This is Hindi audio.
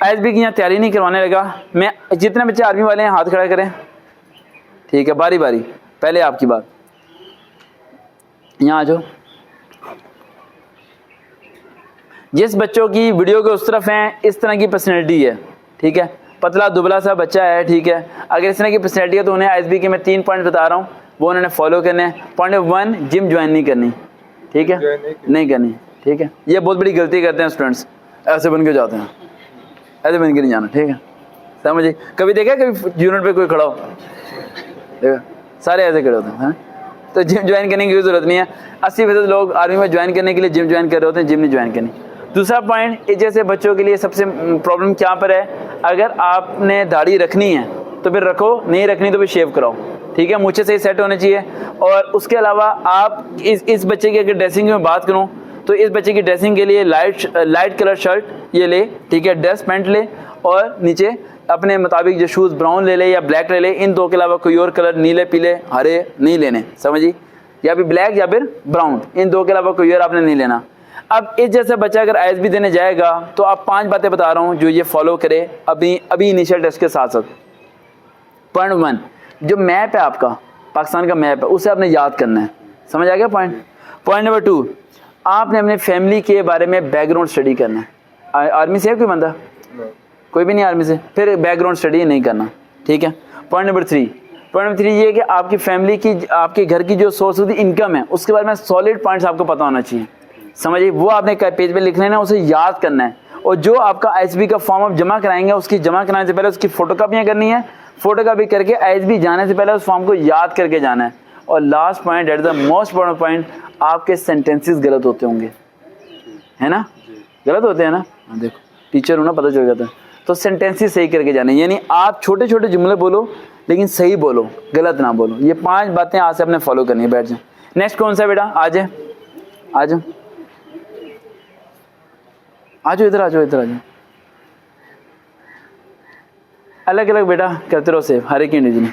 ISB की यहाँ तैयारी नहीं करवाने लगा मैं। जितने बच्चे आर्मी वाले हैं हाथ खड़ा करें, ठीक है, बारी बारी, पहले आपकी बात, यहाँ आ जाओ। जिस बच्चों की वीडियो के उस तरफ हैं इस तरह की पर्सनैलिटी है, ठीक है, पतला दुबला सा बच्चा है, ठीक है, अगर इस तरह की पर्सनैलिटी है तो उन्हें ISB के मैं 3 पॉइंट बता रहा हूँ, वो उन्होंने फॉलो करने हैं। पॉइंट नंबर 1, जिम ज्वाइन नहीं करनी, ठीक है, नहीं करनी, ठीक है। ये बहुत बड़ी गलती करते हैं स्टूडेंट्स, ऐसे बन के जाते हैं, ऐसे बन के नहीं जाना, ठीक है, समझिए। कभी देखा कभी यूनिट पे कोई खड़ा हो, देखा सारे ऐसे खड़े होते हैं, तो जिम ज्वाइन करने की कोई जरूरत नहीं है। 80% लोग आर्मी में ज्वाइन करने के लिए जिम ज्वाइन कर रहे होते हैं, जिम नहीं ज्वाइन करनी। दूसरा पॉइंट, जैसे बच्चों के लिए सबसे प्रॉब्लम क्या पर है, अगर आपने दाढ़ी रखनी है तो फिर रखो, नहीं रखनी तो फिर शेव कराओ, ठीक है, मुझे सही सेट होने चाहिए। और उसके अलावा आप इस बच्चे की अगर ड्रेसिंग में बात करूं तो इस बच्चे की ड्रेसिंग के लिए लाइट कलर शर्ट ये ले, ठीक है, ड्रेस पैंट ले, और नीचे अपने मुताबिक जो शूज़ ब्राउन ले ले या ब्लैक ले ले, इन दो के अलावा कोई और कलर नीले पीले हरे नहीं लेने, समझिए, या फिर ब्लैक या फिर ब्राउन, इन दो के अलावा कोई और आपने नहीं लेना। अब इस जैसा बच्चा अगर ISB देने जाएगा तो आप 5 बातें बता रहा हूँ जो ये फॉलो करे अभी इनिशियल टेस्ट के साथ साथ। पॉइंट 1, जो मैप है आपका, पाकिस्तान का मैप है, उसे आपने याद करना है, समझ आ गया पॉइंट। पॉइंट नंबर 2, आपने अपने फैमिली के बारे में बैकग्राउंड स्टडी करना है। आर्मी से है कोई बंदा? कोई भी नहीं आर्मी से, फिर बैकग्राउंड स्टडी नहीं करना, ठीक है। पॉइंट नंबर 3 ये है कि आपकी फैमिली की, आपके घर की जो सोर्स ऑफ इनकम है उसके बारे में सॉलिड पॉइंट्स आपको पता होना चाहिए, समझिए, वो आपने पेज पे लिख लेना, उसे याद करना है। और जो आपका ISB का फॉर्म आप जमा कराएंगे उसकी जमा कराने से पहले उसकी फोटोकॉपियाँ करनी है, फोटोकॉपी करके ISB जाने से पहले उस फॉर्म को याद करके जाना है। और last point, that is the most important point, आपके सेंटेंसेस गलत होते होंगे, है ना, गलत होते हैं ना, देखो टीचर हो ना, पता चल जाता है। तो सेंटेंसेस सही करके जाने, यानी आप छोटे छोटे जुमले बोलो लेकिन सही बोलो, गलत ना बोलो। ये 5 बातें आज से आपने फॉलो करनी है। बैठ जाए। नेक्स्ट कौन सा बेटा? आ जाओ, आ जाओ, आ जाओ, इधर आ जाओ, इधर आ जाओ। अलग अलग बेटा करते रहो सेव, हर एक इंडिविजुअल।